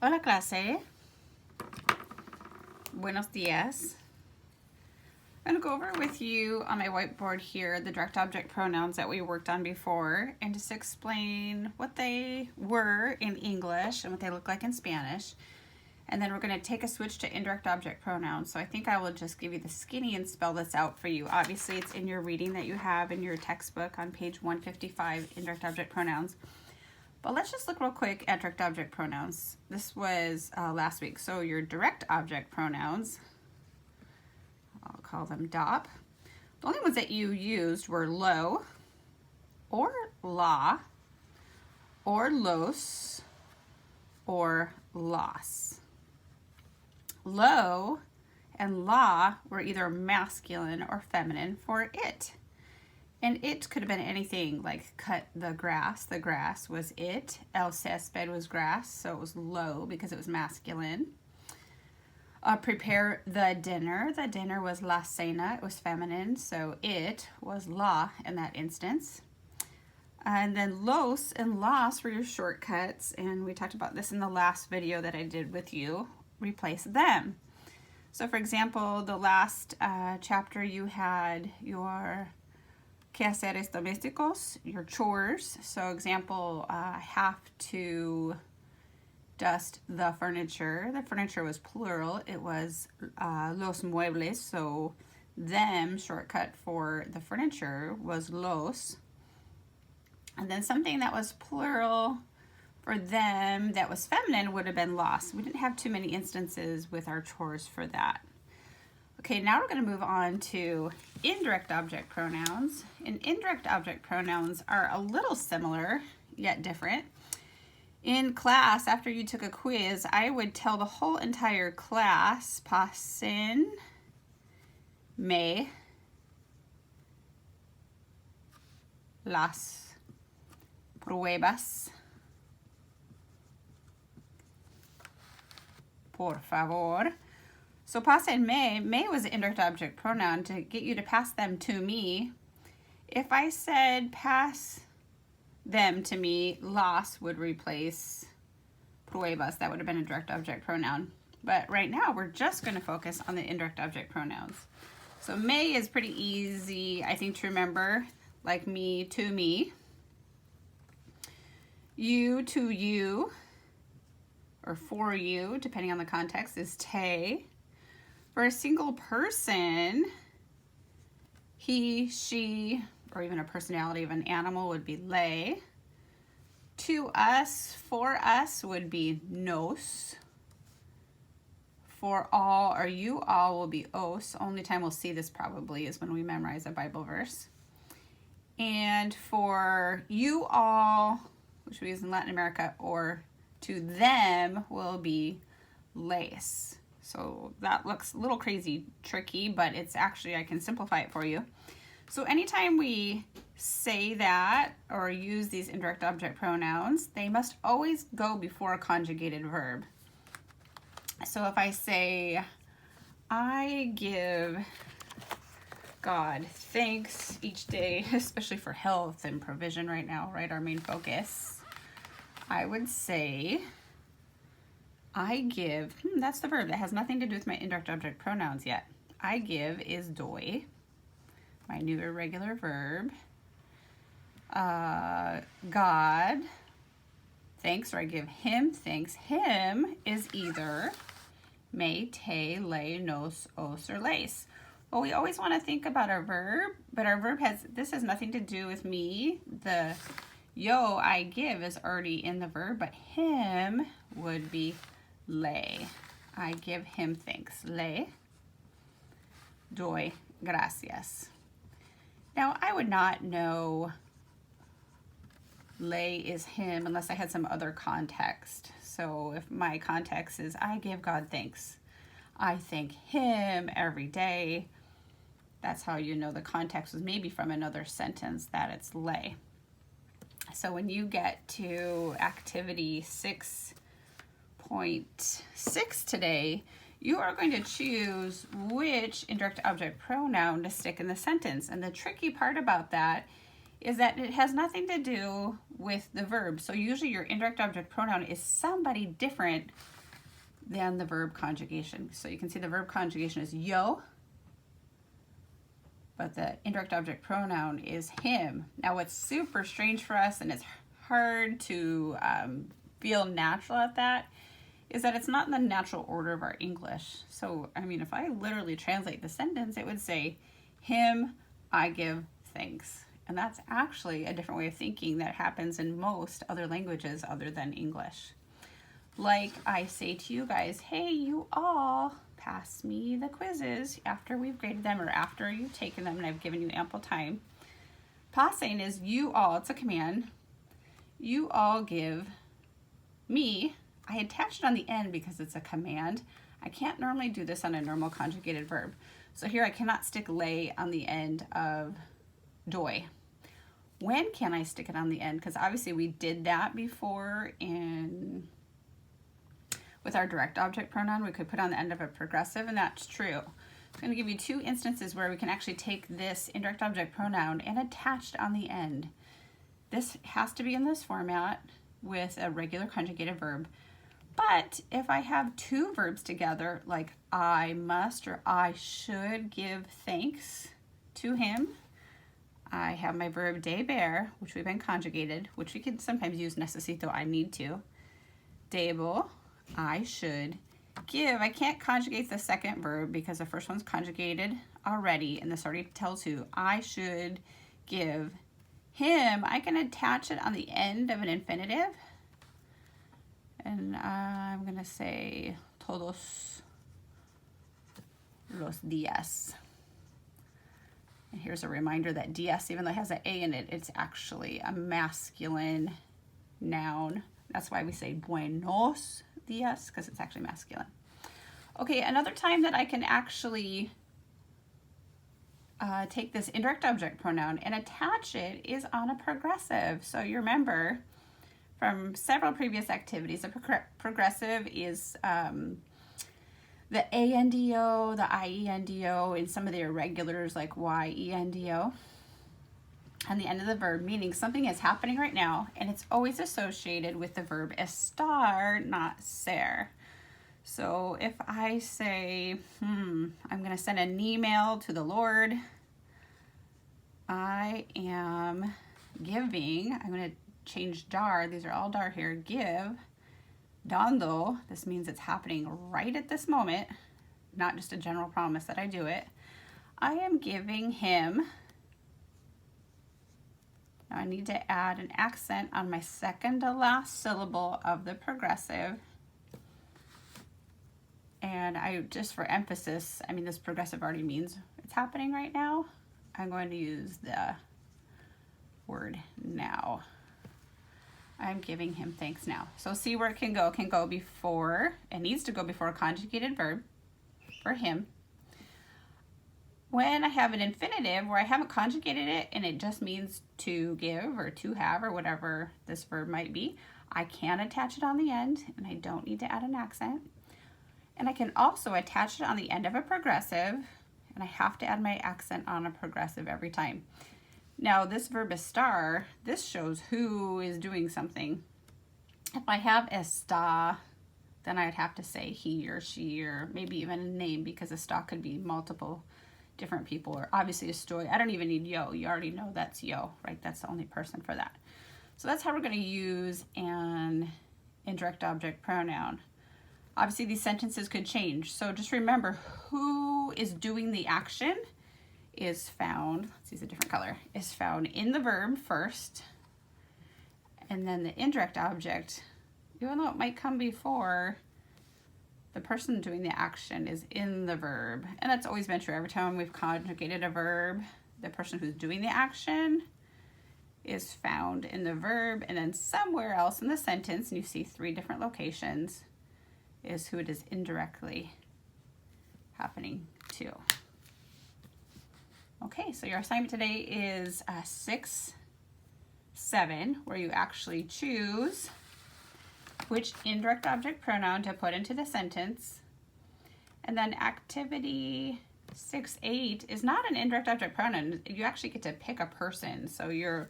Hola clase. Buenos dias. I'm going to go over with you on my whiteboard here the direct object pronouns that we worked on before and just explain what they were in English and what they look like in Spanish. And then we're going to take a switch to indirect object pronouns. So I think I will just give you the skinny and spell this out for you. Obviously it's in your reading that you have in your textbook on page 155, indirect object pronouns. But let's just look real quick at direct object pronouns. This was last week. So your direct object pronouns, I'll call them DOP. The only ones that you used were lo, or la, or los, or las. Lo and la were either masculine or feminine for it. And it could have been anything like cut the grass. The grass was it. El césped was grass, so it was lo because it was masculine. Prepare the dinner. The dinner was la cena. It was feminine, so it was la in that instance. And then los and las were your shortcuts, and we talked about this in the last video that I did with you. Replace them. So for example, the last chapter you had your quehaceres domésticos, your chores. So example, I have to dust the furniture. The furniture was plural. It was los muebles. So them, shortcut for the furniture, was los. And then something that was plural for them that was feminine would have been las. We didn't have too many instances with our chores for that. Okay, now we're going to move on to indirect object pronouns. And indirect object pronouns are a little similar, yet different. In class, after you took a quiz, I would tell the whole entire class, pasen, me, las pruebas, por favor. So pasen me was an indirect object pronoun to get you to pass them to me. If I said pass them to me, las would replace pruebas. That would have been a direct object pronoun. But right now we're just going to focus on the indirect object pronouns. So me is pretty easy, I think, to remember, like me to me. You to you, or for you, depending on the context, is te. For a single person, he, she, or even a personality of an animal would be le. To us, for us would be nos. For all or you all will be os. Only time we'll see this probably is when we memorize a Bible verse. And for you all, which we use in Latin America, or to them will be les. So that looks a little crazy tricky, but it's actually, I can simplify it for you. So anytime we say that or use these indirect object pronouns, they must always go before a conjugated verb. So if I say, I give God thanks each day, especially for health and provision right now, right? Our main focus. I would say, I give, that's the verb. That has nothing to do with my indirect object pronouns yet. I give is doy, my new irregular verb. God, thanks, or I give him thanks. Him is either me, te, le, nos, os, or les. Well, we always want to think about our verb, but our verb this has nothing to do with me. The yo, I give is already in the verb, but him would be le. I give him thanks. Le doy gracias. Now, I would not know le is him unless I had some other context. So if my context is I give God thanks, I thank him every day, that's how you know the context was maybe from another sentence that it's le. So when you get to activity 6.6 today, you are going to choose which indirect object pronoun to stick in the sentence. And the tricky part about that is that it has nothing to do with the verb. So usually your indirect object pronoun is somebody different than the verb conjugation. So you can see the verb conjugation is yo, but the indirect object pronoun is him. Now what's super strange for us, and it's hard to feel natural at that, is that it's not in the natural order of our English. So, I mean, if I literally translate the sentence, it would say, him I give thanks. And that's actually a different way of thinking that happens in most other languages other than English. Like I say to you guys, hey, you all pass me the quizzes after we've graded them or after you've taken them and I've given you ample time. Passing is you all, it's a command. You all give me. I attached it on the end because it's a command. I can't normally do this on a normal conjugated verb. So here I cannot stick lay on the end of doy. When can I stick it on the end? Because obviously we did that before with our direct object pronoun. We could put on the end of a progressive, and that's true. I'm going to give you two instances where we can actually take this indirect object pronoun and attach it on the end. This has to be in this format with a regular conjugated verb. But if I have two verbs together, like I must or I should give thanks to him, I have my verb deber, which we've been conjugated, which we can sometimes use necesito, I need to. Debo, I should. Give, I can't conjugate the second verb because the first one's conjugated already, and this already tells who. I should give him. I can attach it on the end of an infinitive. And I'm going to say todos los días. And here's a reminder that días, even though it has an A in it, it's actually a masculine noun. That's why we say buenos días, because it's actually masculine. Okay, another time that I can actually take this indirect object pronoun and attach it is on a progressive. So you remember from several previous activities, the progressive is the ANDO, the IENDO, and some of the irregulars like YENDO on the end of the verb, meaning something is happening right now, and it's always associated with the verb estar, not ser. So if I say, I'm going to send an email to the Lord, I am giving, I'm going to change dar, these are all dar here, give, dando, this means it's happening right at this moment, not just a general promise that I do it. I am giving him, now I need to add an accent on my second to last syllable of the progressive. And I, just for emphasis, I mean this progressive already means it's happening right now. I'm going to use the word now. I'm giving him thanks now. So see where it can go. It can go before, it needs to go before a conjugated verb for him. When I have an infinitive where I haven't conjugated it and it just means to give or to have or whatever this verb might be, I can attach it on the end and I don't need to add an accent. And I can also attach it on the end of a progressive, and I have to add my accent on a progressive every time. Now this verb estar, this shows who is doing something. If I have está, then I would have to say he or she or maybe even a name, because está could be multiple different people, or obviously estoy. I don't even need yo. You already know that's yo, right? That's the only person for that. So that's how we're going to use an indirect object pronoun. Obviously these sentences could change, so just remember who is doing the action is found, let's use a different color, is found in the verb first, and then the indirect object, even though it might come before, the person doing the action is in the verb. And that's always been true. Every time we've conjugated a verb, the person who's doing the action is found in the verb, and then somewhere else in the sentence, and you see 3 different locations, is who it is indirectly happening to. Okay, so your assignment today is 6-7, where you actually choose which indirect object pronoun to put into the sentence. And then activity 6-8 is not an indirect object pronoun. You actually get to pick a person, so you're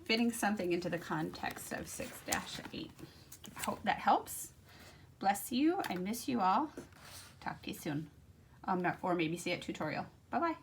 fitting something into the context of 6-8. Hope that helps. Bless you. I miss you all. Talk to you soon. Or maybe see you at tutorial. Bye-bye.